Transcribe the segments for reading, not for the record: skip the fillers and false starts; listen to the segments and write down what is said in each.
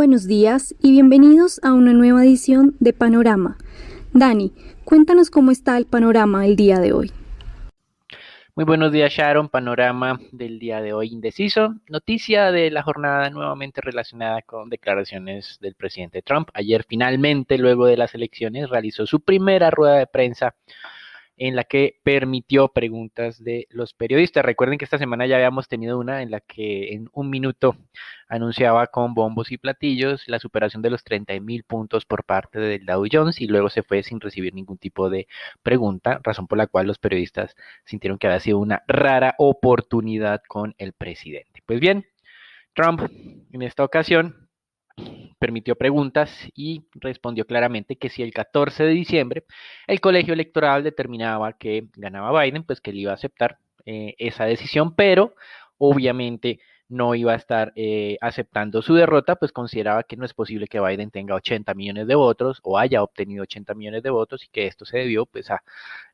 buenos días y bienvenidos a una nueva edición de Panorama. Dani, cuéntanos cómo está el panorama el día de hoy. Muy buenos días, Sharon. Panorama del día de hoy indeciso. Noticia de la jornada nuevamente relacionada con declaraciones del presidente Trump. Ayer finalmente, luego de las elecciones, realizó su primera rueda de prensa en la que permitió preguntas de los periodistas. Recuerden que esta semana ya habíamos tenido una en la que en un minuto anunciaba con bombos y platillos la superación de los 30.000 puntos por parte del Dow Jones y luego se fue sin recibir ningún tipo de pregunta, razón por la cual los periodistas sintieron que había sido una rara oportunidad con el presidente. Pues bien, Trump en esta ocasión permitió preguntas y respondió claramente que si el 14 de diciembre el colegio electoral determinaba que ganaba Biden, pues que él iba a aceptar esa decisión, pero obviamente no iba a estar aceptando su derrota, pues consideraba que no es posible que Biden tenga 80 millones de votos o haya obtenido 80 millones de votos y que esto se debió pues a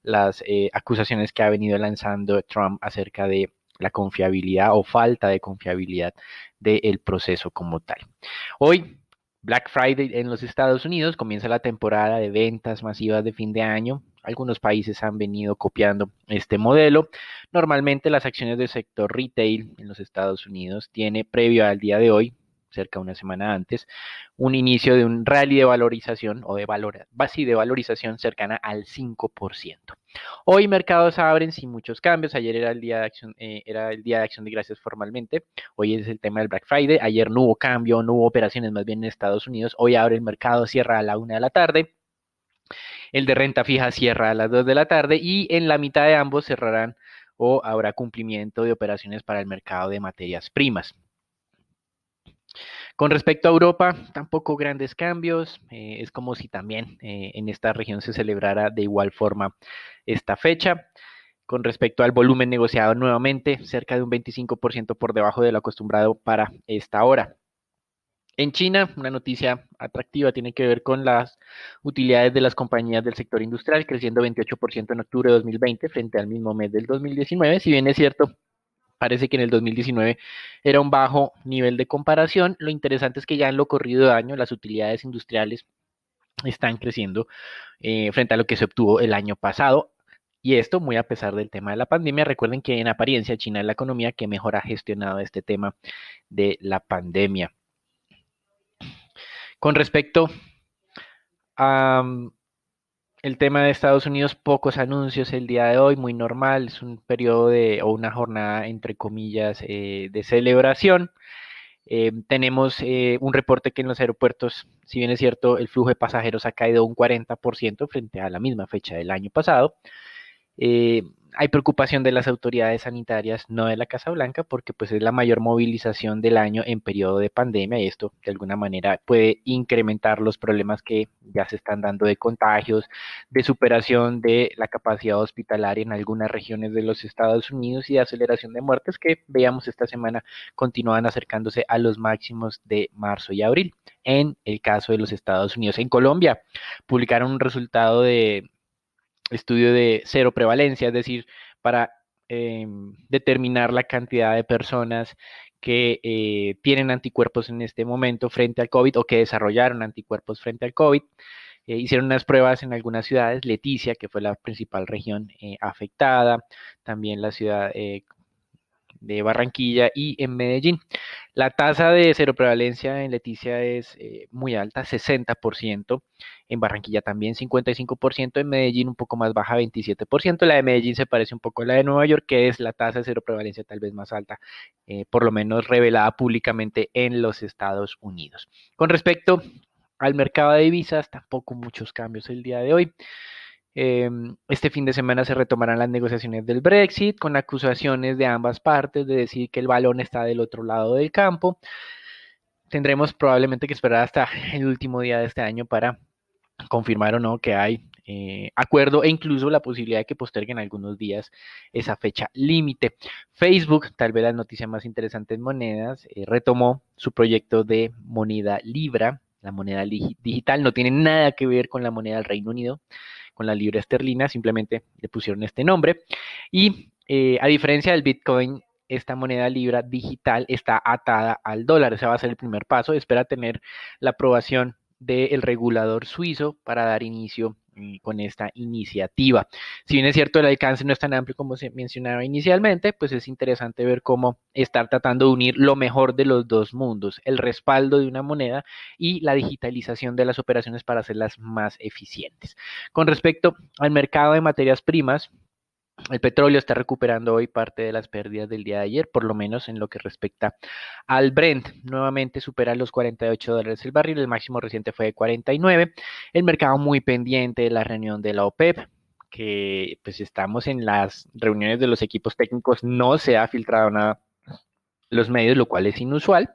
las acusaciones que ha venido lanzando Trump acerca de la confiabilidad o falta de confiabilidad del proceso como tal. Hoy Black Friday en los Estados Unidos, comienza la temporada de ventas masivas de fin de año. Algunos países han venido copiando este modelo. Normalmente las acciones del sector retail en los Estados Unidos tiene previo al día de hoy, cerca de una semana antes, un inicio de un rally de valorización o de valorización cercana al 5%. Hoy mercados abren sin muchos cambios. Ayer era el día de acción, de gracias formalmente. Hoy es el tema del Black Friday. Ayer no hubo cambio, no hubo operaciones más bien en Estados Unidos. Hoy abre el mercado, cierra a la 1 de la tarde. El de renta fija cierra a las 2 de la tarde y en la mitad de ambos cerrarán o habrá cumplimiento de operaciones para el mercado de materias primas. Con respecto a Europa, tampoco grandes cambios. Es como si también en esta región se celebrara de igual forma esta fecha. Con respecto al volumen negociado nuevamente, cerca de un 25% por debajo de lo acostumbrado para esta hora. En China, una noticia atractiva tiene que ver con las utilidades de las compañías del sector industrial, creciendo 28% en octubre de 2020 frente al mismo mes del 2019. Si bien es cierto, parece que en el 2019 era un bajo nivel de comparación, lo interesante es que ya en lo corrido de año las utilidades industriales están creciendo frente a lo que se obtuvo el año pasado. Y esto muy a pesar del tema de la pandemia. Recuerden que en apariencia China es la economía que mejor ha gestionado este tema de la pandemia. Con respecto a el tema de Estados Unidos, pocos anuncios el día de hoy, muy normal, es un periodo o una jornada entre comillas de celebración. Tenemos un reporte que en los aeropuertos, si bien es cierto, el flujo de pasajeros ha caído un 40% frente a la misma fecha del año pasado. Hay preocupación de las autoridades sanitarias, no de la Casa Blanca, porque pues es la mayor movilización del año en periodo de pandemia y esto de alguna manera puede incrementar los problemas que ya se están dando de contagios, de superación de la capacidad hospitalaria en algunas regiones de los Estados Unidos y de aceleración de muertes que veíamos esta semana continúan acercándose a los máximos de marzo y abril. En el caso de los Estados Unidos, en Colombia, publicaron un resultado de estudio de cero prevalencia, es decir, para determinar la cantidad de personas que tienen anticuerpos en este momento frente al COVID o que desarrollaron anticuerpos frente al COVID. Hicieron unas pruebas en algunas ciudades, Leticia, que fue la principal región afectada, también la ciudad de Barranquilla y en Medellín. La tasa de seroprevalencia en Leticia es muy alta, 60%, en Barranquilla también 55%, en Medellín un poco más baja, 27%, la de Medellín se parece un poco a la de Nueva York, que es la tasa de seroprevalencia tal vez más alta, por lo menos revelada públicamente en los Estados Unidos. Con respecto al mercado de divisas, tampoco muchos cambios el día de hoy. Este fin de semana se retomarán las negociaciones del Brexit con acusaciones de ambas partes de decir que el balón está del otro lado del campo. Tendremos probablemente que esperar hasta el último día de este año para confirmar o no que hay acuerdo e incluso la posibilidad de que posterguen algunos días esa fecha límite. Facebook, tal vez la noticia más interesante en monedas, retomó su proyecto de moneda Libra, la moneda digital, no tiene nada que ver con la moneda del Reino Unido, con la libra esterlina, simplemente le pusieron este nombre. Y a diferencia del Bitcoin, esta moneda libra digital está atada al dólar. Ese va a ser el primer paso. Espera tener la aprobación del regulador suizo para dar inicio con esta iniciativa. Si bien es cierto el alcance no es tan amplio como se mencionaba inicialmente, pues es interesante ver cómo estar tratando de unir lo mejor de los dos mundos, el respaldo de una moneda y la digitalización de las operaciones para hacerlas más eficientes. Con respecto al mercado de materias primas, el petróleo está recuperando hoy parte de las pérdidas del día de ayer, por lo menos en lo que respecta al Brent. Nuevamente supera los $48 el barril, el máximo reciente fue de 49. El mercado muy pendiente de la reunión de la OPEP, que pues estamos en las reuniones de los equipos técnicos, no se ha filtrado nada en los medios, lo cual es inusual.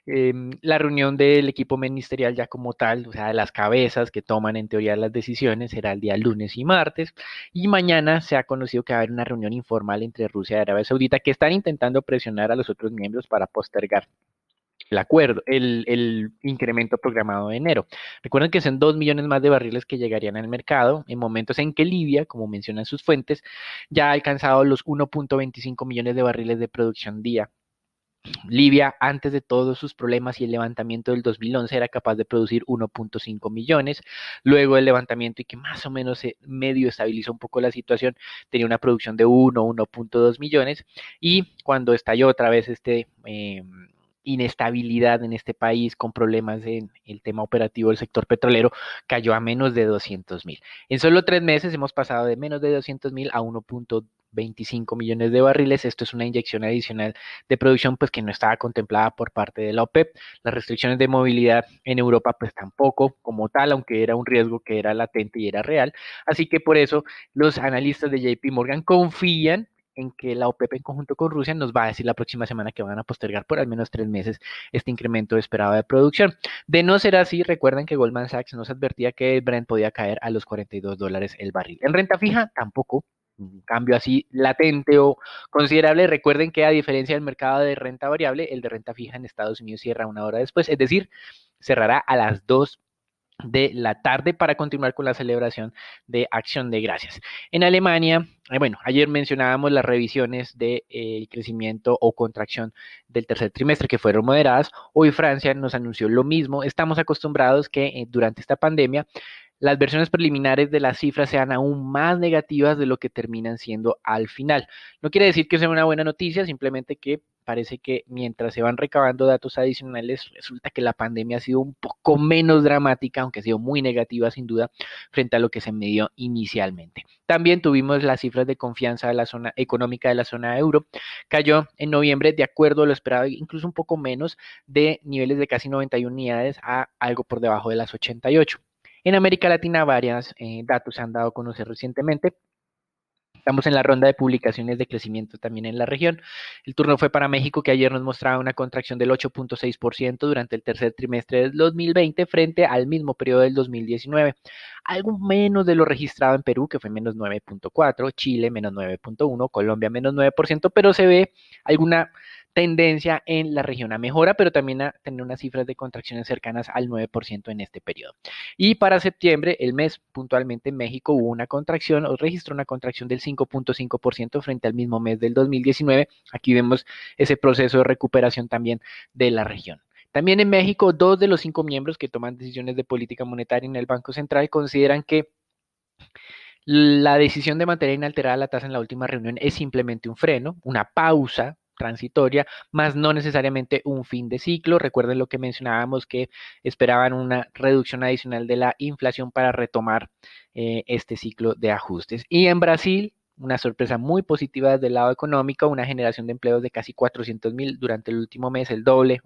La reunión del equipo ministerial ya como tal, o sea, de las cabezas que toman en teoría las decisiones, será el día lunes y martes, y mañana se ha conocido que va a haber una reunión informal entre Rusia y Arabia Saudita que están intentando presionar a los otros miembros para postergar el acuerdo, el incremento programado de enero. Recuerden que son 2 millones más de barriles que llegarían al mercado en momentos en que Libia, como mencionan sus fuentes, ya ha alcanzado los 1.25 millones de barriles de producción día. Libia, antes de todos sus problemas y el levantamiento del 2011, era capaz de producir 1.5 millones. Luego del levantamiento y que más o menos se medio estabilizó un poco la situación, tenía una producción de 1.2 millones. Y cuando estalló otra vez inestabilidad en este país con problemas en el tema operativo del sector petrolero, cayó a menos de 200.000. En solo 3 meses hemos pasado de menos de 200.000 a 1.25 millones de barriles. Esto es una inyección adicional de producción pues que no estaba contemplada por parte de la OPEP. Las restricciones de movilidad en Europa pues tampoco como tal, aunque era un riesgo que era latente y era real. Así que por eso los analistas de JP Morgan confían en que la OPEP en conjunto con Rusia nos va a decir la próxima semana que van a postergar por al menos 3 meses este incremento esperado de producción. De no ser así, recuerden que Goldman Sachs nos advertía que el Brent podía caer a los $42 el barril. En renta fija, tampoco. Un cambio así latente o considerable. Recuerden que a diferencia del mercado de renta variable, el de renta fija en Estados Unidos cierra una hora después, es decir, cerrará a las 2 de la tarde para continuar con la celebración de Acción de Gracias. En Alemania, bueno, ayer mencionábamos las revisiones de crecimiento o contracción del tercer trimestre que fueron moderadas. Hoy Francia nos anunció lo mismo. Estamos acostumbrados que durante esta pandemia las versiones preliminares de las cifras sean aún más negativas de lo que terminan siendo al final. No quiere decir que sea una buena noticia, simplemente que parece que mientras se van recabando datos adicionales, resulta que la pandemia ha sido un poco menos dramática, aunque ha sido muy negativa sin duda, frente a lo que se midió inicialmente. También tuvimos las cifras de confianza de la zona económica de la zona euro. Cayó en noviembre de acuerdo a lo esperado, incluso un poco menos de niveles de casi 91 unidades a algo por debajo de las 88. En América Latina, varios datos se han dado a conocer recientemente. Estamos en la ronda de publicaciones de crecimiento también en la región. El turno fue para México, que ayer nos mostraba una contracción del 8.6% durante el tercer trimestre del 2020 frente al mismo periodo del 2019. Algo menos de lo registrado en Perú, que fue menos 9.4%, Chile menos 9.1%, Colombia menos 9%, pero se ve alguna tendencia en la región a mejora, pero también a tener unas cifras de contracciones cercanas al 9% en este periodo. Y para septiembre, el mes puntualmente en México hubo una contracción, o registró una contracción del 5.5% frente al mismo mes del 2019. Aquí vemos ese proceso de recuperación también de la región. También en México, 2 de los 5 miembros que toman decisiones de política monetaria en el Banco Central consideran que la decisión de mantener inalterada la tasa en la última reunión es simplemente un freno, una pausa transitoria, más no necesariamente un fin de ciclo. Recuerden lo que mencionábamos, que esperaban una reducción adicional de la inflación para retomar este ciclo de ajustes. Y en Brasil, una sorpresa muy positiva desde el lado económico, una generación de empleos de casi 400.000 durante el último mes, el doble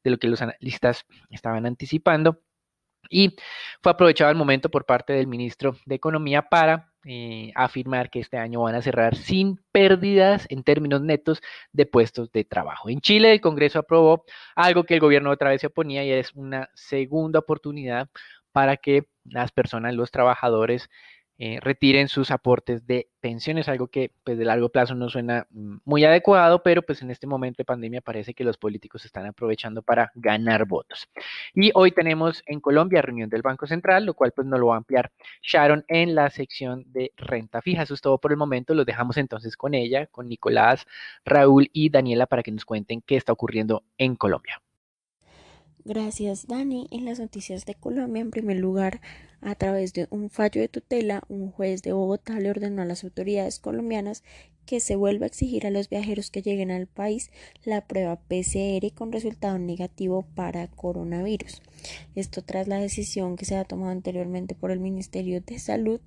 de lo que los analistas estaban anticipando. Y fue aprovechado el momento por parte del ministro de Economía para afirmar que este año van a cerrar sin pérdidas en términos netos de puestos de trabajo. En Chile, el Congreso aprobó algo que el gobierno otra vez se oponía, y es una segunda oportunidad para que las personas, los trabajadores, retiren sus aportes de pensiones, algo que pues de largo plazo no suena muy adecuado, pero pues en este momento de pandemia parece que los políticos están aprovechando para ganar votos. Y hoy tenemos en Colombia reunión del Banco Central, lo cual pues nos lo va a ampliar Sharon en la sección de renta fija. Eso es todo por el momento, los dejamos entonces con ella, con Nicolás, Raúl y Daniela para que nos cuenten qué está ocurriendo en Colombia. Gracias, Dani. En las noticias de Colombia, en primer lugar, a través de un fallo de tutela, un juez de Bogotá le ordenó a las autoridades colombianas que se vuelva a exigir a los viajeros que lleguen al país la prueba PCR con resultado negativo para coronavirus. Esto tras la decisión que se ha tomado anteriormente por el Ministerio de Salud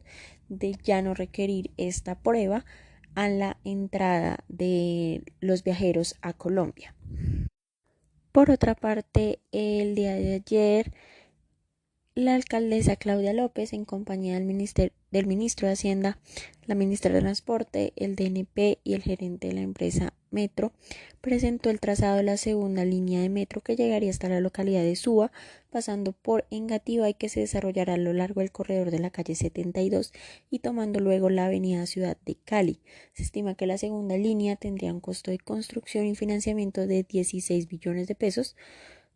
de ya no requerir esta prueba a la entrada de los viajeros a Colombia. Por otra parte, el día de ayer, la alcaldesa Claudia López, en compañía del ministro de Hacienda, la ministra de Transporte, el DNP y el gerente de la empresa Metro, presentó el trazado de la segunda línea de metro que llegaría hasta la localidad de Suba, pasando por Engativá y que se desarrollará a lo largo del corredor de la calle 72 y tomando luego la avenida Ciudad de Cali. Se estima que la segunda línea tendría un costo de construcción y financiamiento de 16 billones de pesos.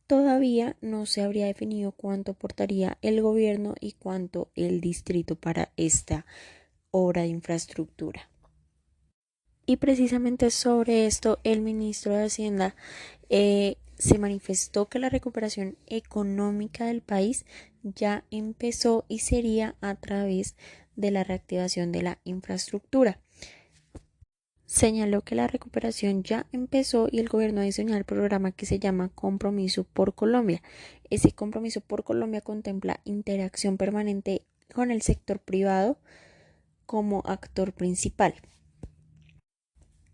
Todavía no se habría definido cuánto aportaría el gobierno y cuánto el distrito para esta obra de infraestructura. Y precisamente sobre esto, el ministro de Hacienda se manifestó que la recuperación económica del país ya empezó y sería a través de la reactivación de la infraestructura. Señaló que la recuperación ya empezó y el gobierno ha diseñado el programa que se llama Compromiso por Colombia. Ese Compromiso por Colombia contempla interacción permanente con el sector privado como actor principal.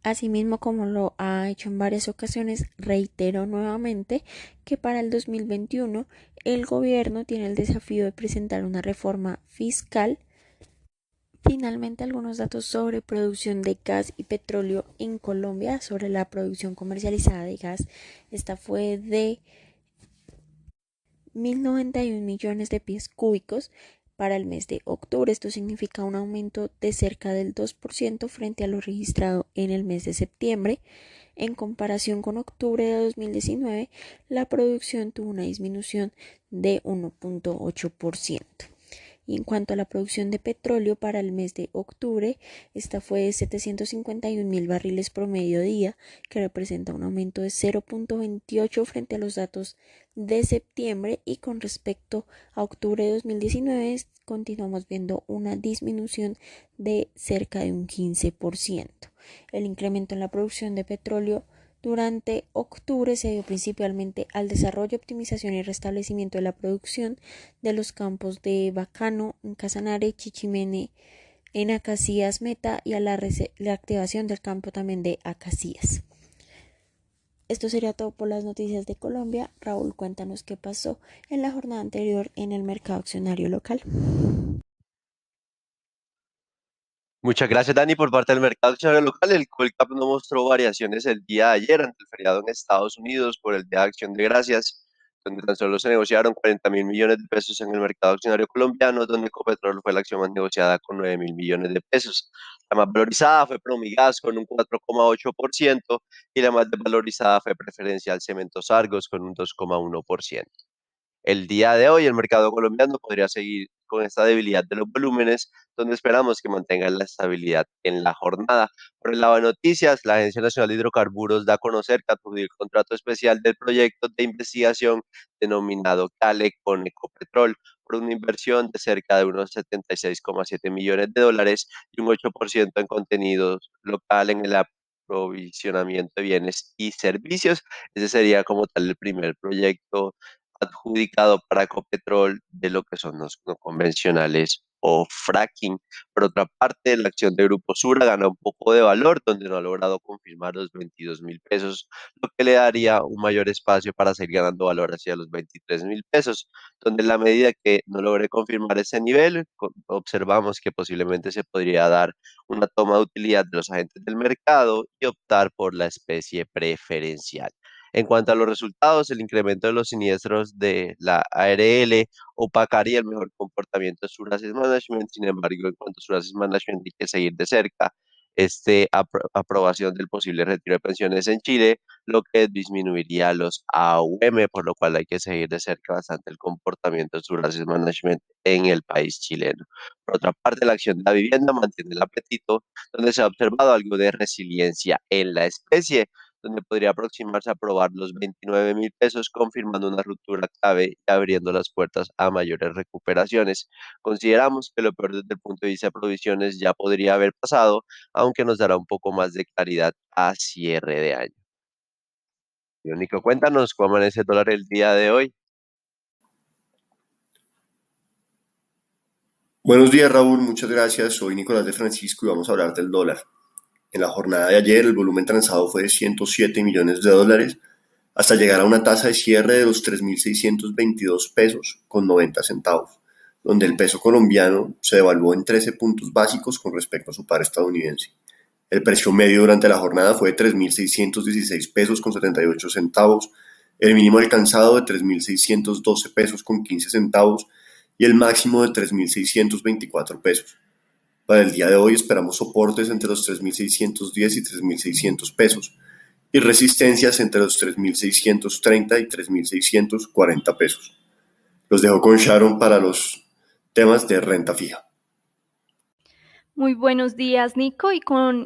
Asimismo, como lo ha hecho en varias ocasiones, reiteró nuevamente que para el 2021 el gobierno tiene el desafío de presentar una reforma fiscal. Finalmente, algunos datos sobre producción de gas y petróleo en Colombia, sobre la producción comercializada de gas. Esta fue de 1.091 millones de pies cúbicos para el mes de octubre. Esto significa un aumento de cerca del 2% frente a lo registrado en el mes de septiembre. En comparación con octubre de 2019, la producción tuvo una disminución de 1.8%. Y en cuanto a la producción de petróleo para el mes de octubre, esta fue de 751.000 barriles promedio día, que representa un aumento de 0.28 frente a los datos de septiembre, y con respecto a octubre de 2019 continuamos viendo una disminución de cerca de un 15%. El incremento en la producción de petróleo durante octubre se dio principalmente al desarrollo, optimización y restablecimiento de la producción de los campos de Bacano, en Casanare, Chichimene, en Acacías Meta, y a la reactivación del campo también de Acacías. Esto sería todo por las noticias de Colombia. Raúl, cuéntanos qué pasó en la jornada anterior en el mercado accionario local. Muchas gracias, Dani, por parte del mercado accionario local. El Colcap no mostró variaciones el día de ayer ante el feriado en Estados Unidos por el Día de Acción de Gracias, donde tan solo se negociaron 40.000 millones de pesos en el mercado accionario colombiano, donde Ecopetrol fue la acción más negociada con 9.000 millones de pesos. La más valorizada fue Promigas con un 4,8% y la más desvalorizada fue Preferencial Cementos Argos con un 2,1%. El día de hoy el mercado colombiano podría seguir con esta debilidad de los volúmenes, donde esperamos que mantengan la estabilidad en la jornada. Por el lado de noticias, la Agencia Nacional de Hidrocarburos da a conocer que adjudicó el contrato especial del proyecto de investigación denominado CALE con Ecopetrol por una inversión de cerca de unos 76,7 millones de dólares y un 8% en contenidos local en el aprovisionamiento de bienes y servicios. Ese sería como tal el primer proyecto adjudicado para Ecopetrol de lo que son los no convencionales o fracking. Por otra parte, la acción de Grupo Sura gana un poco de valor, donde no ha logrado confirmar los 22.000 pesos, lo que le daría un mayor espacio para seguir ganando valor hacia los 23.000 pesos, donde en la medida que no logre confirmar ese nivel, observamos que posiblemente se podría dar una toma de utilidad de los agentes del mercado y optar por la especie preferencial. En cuanto a los resultados, el incremento de los siniestros de la ARL opacaría el mejor comportamiento de Sur Asset Management. Sin embargo, en cuanto a Sur Asset Management, hay que seguir de cerca aprobación del posible retiro de pensiones en Chile, lo que disminuiría los AUM, por lo cual hay que seguir de cerca bastante el comportamiento de Sur Asset Management en el país chileno. Por otra parte, la acción de la vivienda mantiene el apetito, donde se ha observado algo de resiliencia en la especie, donde podría aproximarse a probar los 29.000 pesos, confirmando una ruptura clave y abriendo las puertas a mayores recuperaciones. Consideramos que lo peor desde el punto de vista de provisiones ya podría haber pasado, aunque nos dará un poco más de claridad a cierre de año. Nico, cuéntanos cómo amanece el dólar el día de hoy. Buenos días, Raúl, muchas gracias. Soy Nicolás de Francisco y vamos a hablar del dólar. En la jornada de ayer el volumen transado fue de 107 millones de dólares hasta llegar a una tasa de cierre de los 3.622 pesos con 90 centavos, donde el peso colombiano se devaluó en 13 puntos básicos con respecto a su par estadounidense. El precio medio durante la jornada fue de 3.616 pesos con 78 centavos, el mínimo alcanzado de 3.612 pesos con 15 centavos y el máximo de 3.624 pesos. Para el día de hoy esperamos soportes entre los 3.610 y 3.600 pesos y resistencias entre los 3.630 y 3.640 pesos. Los dejo con Sharon para los temas de renta fija. Muy buenos días, Nico, y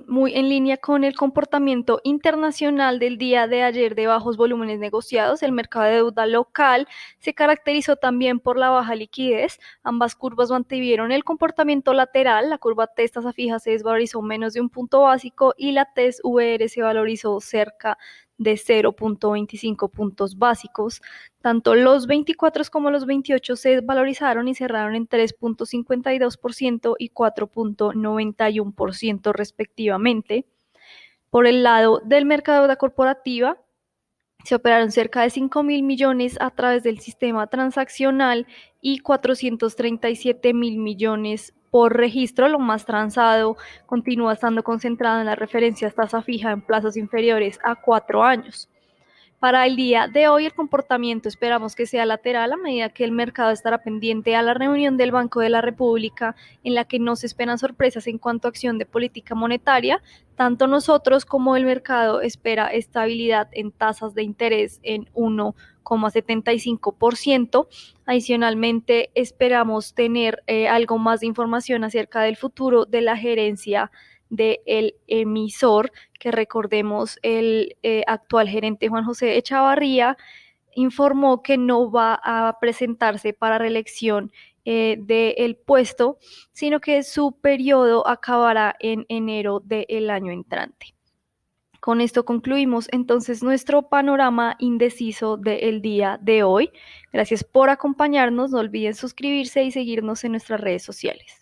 muy en línea con el comportamiento internacional del día de ayer de bajos volúmenes negociados, el mercado de deuda local se caracterizó también por la baja liquidez. Ambas curvas mantuvieron el comportamiento lateral. La curva TES tasa fija se desvalorizó menos de un punto básico y la TES VR se valorizó cerca de 0.25 puntos básicos. Tanto los 24 como los 28 se valorizaron y cerraron en 3.52% y 4.91% respectivamente. Por el lado del mercado de deuda corporativa, se operaron cerca de 5.000 millones a través del sistema transaccional y 437.000 millones por registro. Lo más transado continúa estando concentrado en las referencias tasa fija en plazos inferiores a 4 años. Para el día de hoy el comportamiento esperamos que sea lateral a medida que el mercado estará pendiente a la reunión del Banco de la República, en la que no se esperan sorpresas en cuanto a acción de política monetaria. Tanto nosotros como el mercado espera estabilidad en tasas de interés en 1,75%. Adicionalmente, esperamos tener algo más de información acerca del futuro de la gerencia del emisor, que recordemos el actual gerente Juan José Echavarría informó que no va a presentarse para reelección del puesto, sino que su periodo acabará en enero del año entrante. Con esto concluimos entonces nuestro panorama indeciso del día de hoy. Gracias por acompañarnos, no olviden suscribirse y seguirnos en nuestras redes sociales.